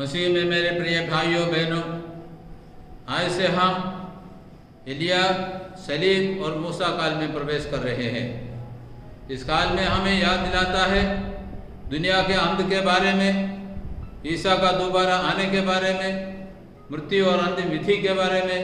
मसीह में मेरे प्रिय भाइयों बहनों, आज से हम एलिया, सलीम और मूसा काल में प्रवेश कर रहे हैं। इस काल में हमें याद दिलाता है दुनिया के अंत के बारे में, ईसा का दोबारा आने के बारे में, मृत्यु और अंतिम विधि के बारे में,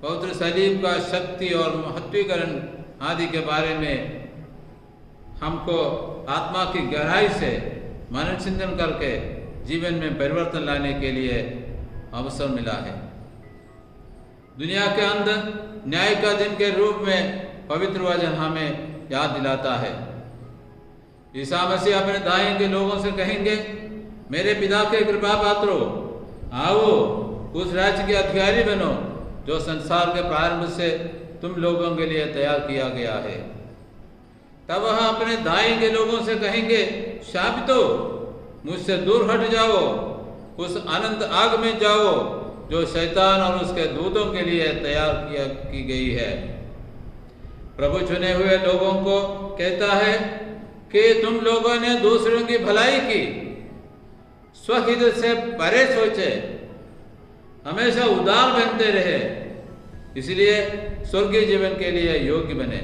पवित्र सलीब का शक्ति और महत्वीकरण आदि के बारे में हमको आत्मा की गहराई से मनन चिंतन करके जीवन में परिवर्तन लाने के लिए अवसर मिला है। दुनिया के अंदर न्याय का दिन के रूप में पवित्र वचन हमें याद दिलाता है। ईसा मसीह अपने दाएं के लोगों से कहेंगे, मेरे पिता के कृपा पात्रों, आओ उस राज्य के अधिकारी बनो जो संसार के प्रारंभ से तुम लोगों के लिए तैयार किया गया है। तब वह अपने दाएं के लोगों से कहेंगे, शापितो, मुझसे दूर हट जाओ, उस अनंत आग में जाओ जो शैतान और उसके दूतों के लिए तैयार की गई है। प्रभु चुने हुए लोगों को कहता है कि तुम लोगों ने दूसरों की भलाई की, स्वहित से परे सोचे, हमेशा उदार बनते रहे, इसलिए स्वर्गीय जीवन के लिए योग्य बने।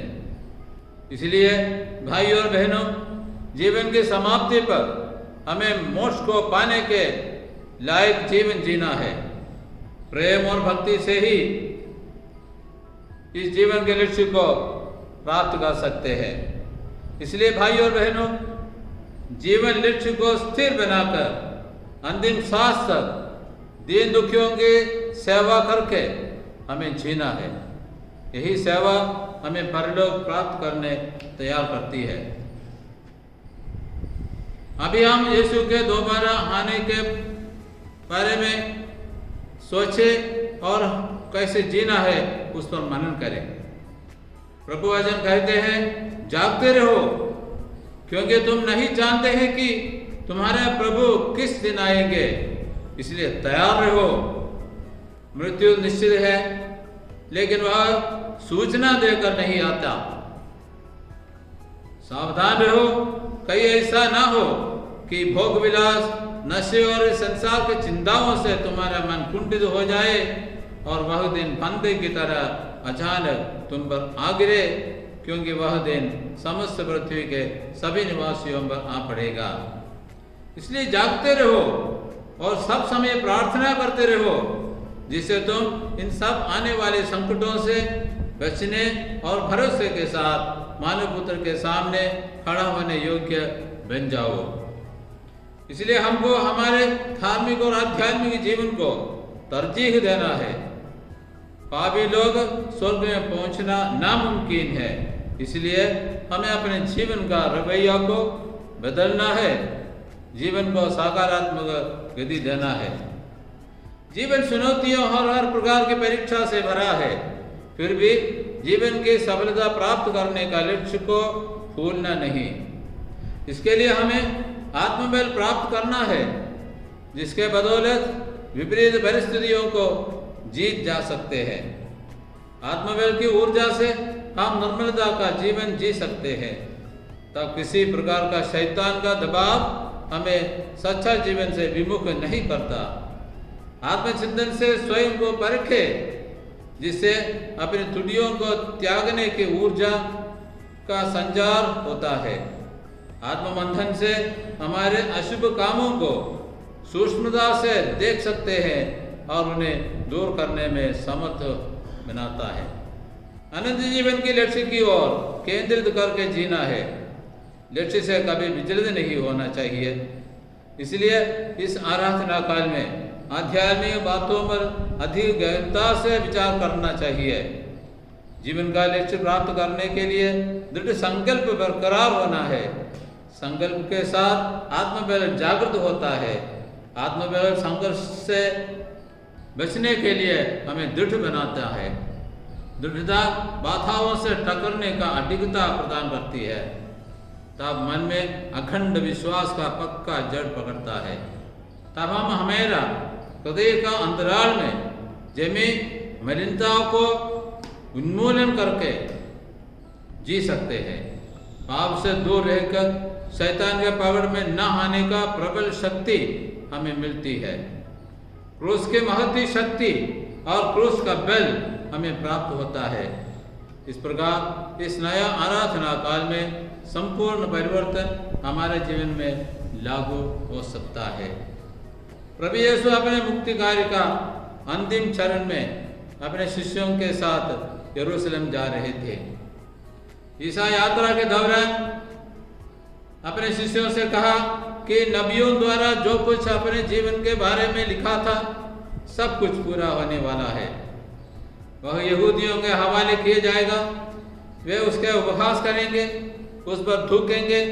इसलिए भाई और बहनों, जीवन की समाप्ति पर हमें मोक्ष को पाने के लायक जीवन जीना है। प्रेम और भक्ति से ही इस जीवन के लक्ष्य को प्राप्त कर सकते हैं। इसलिए भाई और बहनों, जीवन लक्ष्य को स्थिर बनाकर अंतिम सांस तक दीन दुखियों की सेवा करके हमें जीना है। यही सेवा हमें परलोक प्राप्त करने तैयार करती है। अभी हम यीशु के दोबारा आने के बारे में सोचें और कैसे जीना है उस पर मनन करें। प्रभु वचन कहते हैं, जागते रहो, क्योंकि तुम नहीं जानते हैं कि तुम्हारे प्रभु किस दिन आएंगे, इसलिए तैयार रहो। मृत्यु निश्चित है, लेकिन वह सूचना देकर नहीं आता। सावधान रहो, कहीं ऐसा ना हो कि भोग विलास, नशे और संसार के चिंताओं से तुम्हारा मन कुंठित हो जाए और वह दिन फंदे की तरह अचानक तुम पर आ गिरे, क्योंकि वह दिन समस्त पृथ्वी के सभी निवासियों पर आ पड़ेगा। इसलिए जागते रहो और सब समय प्रार्थना करते रहो, जिससे तुम इन सब आने वाले संकटों से बचने और भरोसे के साथ मानव पुत्र के सामने खड़ा होने योग्य बन जाओ। इसलिए हमको हमारे धार्मिक और आध्यात्मिक जीवन को तरजीह देना है। पापी लोग स्वर्ग में पहुंचना नामुमकिन है, इसलिए हमें अपने जीवन का रवैया को बदलना है, जीवन को सकारात्मक गति देना है। जीवन चुनौतियों और हर प्रकार की परीक्षा से भरा है, फिर भी जीवन की सफलता प्राप्त करने का लक्ष्य को भूलना नहीं। इसके लिए हमें आत्मबल प्राप्त करना है, जिसके बदौलत विपरीत परिस्थितियों को जीत जा सकते हैं। आत्मबल की ऊर्जा से हम निर्मलता का जीवन जी सकते हैं, तब किसी प्रकार का शैतान का दबाव हमें सच्चा जीवन से विमुख नहीं करता। आत्मचिंतन से स्वयं को परखे, जिससे अपनी त्रुटियों को त्यागने की ऊर्जा का संचार होता है। आत्ममंथन से हमारे अशुभ कामों को सूक्ष्मता से देख सकते हैं और उन्हें दूर करने में समर्थ बनाता है। अनंत जीवन के लक्ष्य की ओर केंद्रित करके जीना है, लक्ष्य से कभी विचलित नहीं होना चाहिए। इसलिए इस आराधना काल में आध्यात्मिक बातों पर अधिक गहनता से विचार करना चाहिए। जीवन का लक्ष्य प्राप्त करने के लिए दृढ़ संकल्प बरकरार होना है। संकल्प के साथ आत्मबल जागृत होता है। आत्मबल संघर्ष से बचने के लिए हमें दृढ़ बनाता है। दृढ़ता बाधाओं से टकरने का अडिगता प्रदान करती है, तब मन में अखंड विश्वास का पक्का जड़ पकड़ता है। तब हम हमेरा हृदय का अंतराल में जमी मलिनताओं को उन्मूलन करके जी सकते हैं। पाप से दूर रहकर शैतान के पकड़ में न आने का प्रबल शक्ति हमें मिलती है। क्रूस की महती शक्ति और क्रूस का बल हमें प्राप्त होता है। इस प्रकार इस नया आराधना काल में संपूर्ण परिवर्तन हमारे जीवन में लागू हो सकता है। प्रभु यीशु अपने मुक्ति कार्य का अंतिम चरण में अपने शिष्यों के साथ यरूशलेम जा रहे थे। ईसा यात्रा के दौरान अपने शिष्यों से कहा कि नबियों द्वारा जो कुछ अपने जीवन के बारे में लिखा था सब कुछ पूरा होने वाला है। वह यहूदियों के हवाले किए जाएगा, वे उसके उपहास करेंगे, उस पर थूकेंगे,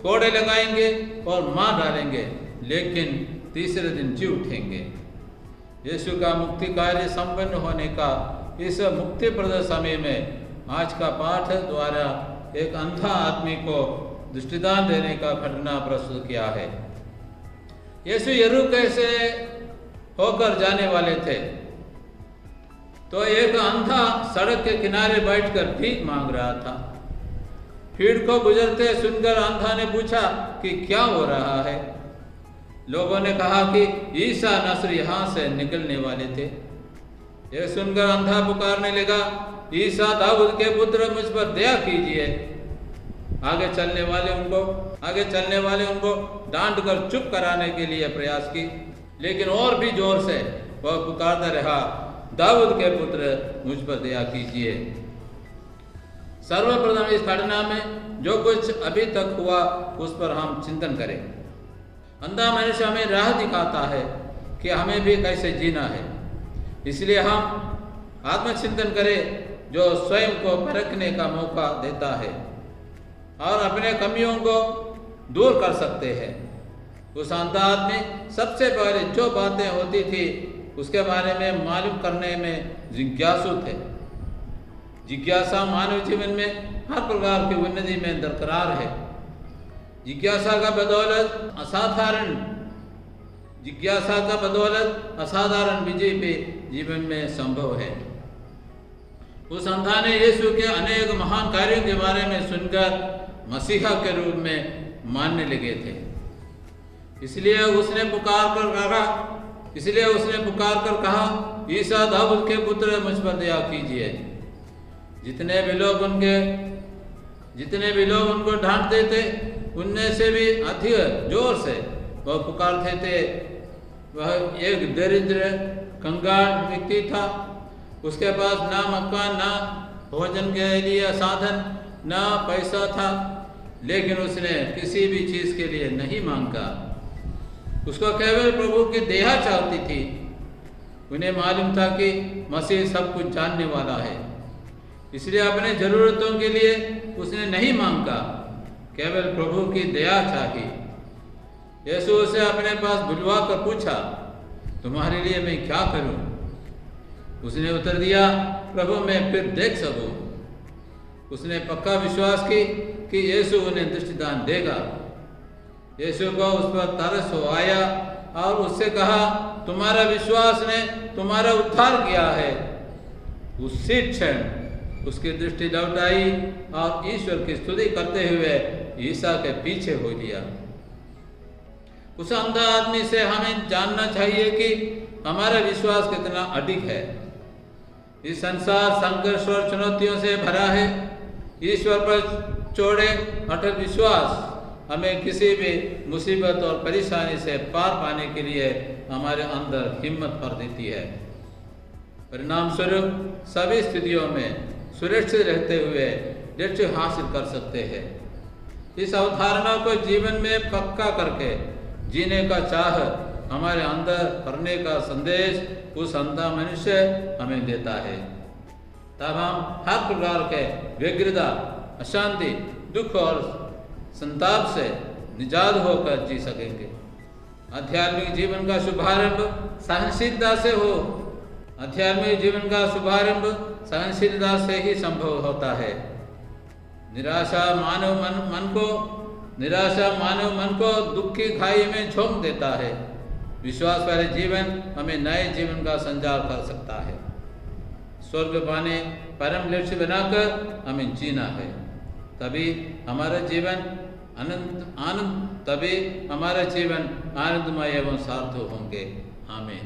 कोड़े लगाएंगे और मार डालेंगे, लेकिन तीसरे दिन जी उठेंगे। यीशु का मुक्ति कार्य संपन्न होने का इस मुक्तिप्रद समय में आज का पाठ द्वारा एक अंधा आदमी को दृष्टिदान देने का घटना प्रस्तुत किया है। यीशु यरीहो से होकर जाने वाले थे तो एक अंधा सड़क के किनारे बैठकर भीख मांग रहा था। भीड़ को गुजरते सुनकर अंधा ने पूछा कि क्या हो रहा है। लोगों ने कहा कि ईसा नसरी यहाँ से निकलने वाले थे। यह सुनकर अंधा पुकारने लगा, ईसा दाऊद के पुत्र मुझ पर दया कीजिए। आगे चलने वाले उनको डांट कर चुप कराने के लिए प्रयास की, लेकिन और भी जोर से वह पुकारता रहा, दाऊद के पुत्र मुझ पर दया कीजिए। सर्वप्रथम इस घटना में जो कुछ अभी तक हुआ उस पर हम चिंतन करें। अंधा मनुष्य हमें राह दिखाता है कि हमें भी कैसे जीना है, इसलिए हम आत्मचिंतन करें जो स्वयं को परखने का मौका देता है और अपने कमियों को दूर कर सकते हैं। उस अंधा आदमी सबसे पहले जो बातें होती थी उसके बारे में मालूम करने में जिज्ञासु थे। जिज्ञासा मानव जीवन में हर प्रकार की उन्नति में दरकरार है। जिज्ञासा का बदौलत असाधारण विजय भी जीवन में संभव है। उस अंधा ने यीशु के अनेक महान कार्यों के बारे में सुनकर मसीहा के रूप में मानने लगे थे। इसलिए उसने पुकार कर कहा, ईसा दाऊद के पुत्र मुझ पर दया कीजिए। जितने भी लोग उनको डांटते थे उनमें से भी अधिक जोर से वह पुकारते थे। वह एक दरिद्र कंगाल व्यक्ति था। उसके पास ना मकान, ना भोजन के लिए साधन, ना पैसा था, लेकिन उसने किसी भी चीज के लिए नहीं मांगा। उसको केवल प्रभु की दया चाहती थी। उन्हें मालूम था कि मसीह सब कुछ जानने वाला है, इसलिए अपने जरूरतों के लिए उसने नहीं मांगा, केवल प्रभु की दया चाहिए। यीशु उसे अपने पास बुलवा कर पूछा, तुम्हारे लिए मैं क्या करूं? उसने उत्तर दिया, प्रभु मैं फिर देख सकूं। उसने पक्का विश्वास की कि यीशु उन्हें दृष्टिदान देगा। यीशु को उस पर तरस हो आया और उससे कहा, तुम्हारा विश्वास ने तुम्हारा उद्धार किया है। उसी क्षण उसकी दृष्टि लौट आई और ईश्वर की स्तुति करते हुए ईसा के पीछे हो लिया। उस अंधा आदमी से हमें जानना चाहिए कि हमारा विश्वास कितना अडिग है। इस संसार संघर्ष और चुनौतियों से भरा है। ईश्वर पर चौड़े अटल विश्वास हमें किसी भी मुसीबत और परेशानी से पार पाने के लिए हमारे अंदर हिम्मत भर देती है। परिणाम स्वरूप सभी स्थितियों में सुरक्षित रहते हुए लक्ष्य हासिल कर सकते हैं। इस अवधारणा को जीवन में पक्का करके जीने का चाह हमारे अंदर भरने का संदेश उस अंधा मनुष्य हमें देता है। तब हम हर प्रकार के व्यग्रता, अशांति, दुख और संताप से निजात होकर जी सकेंगे। आध्यात्मिक जीवन का शुभारंभ सहनशीलता से हो। आध्यात्मिक जीवन का शुभारंभ सहनशीलता से ही संभव होता है। निराशा मानव मन को दुख की खाई में झोंक देता है। विश्वास वाले जीवन हमें नए जीवन का संचार कर सकता है। स्वर्ग पाने परम लक्ष्य बनाकर हमें जीना है, तभी हमारा जीवन आनंदमय एवं सार्थक होंगे। आमीन।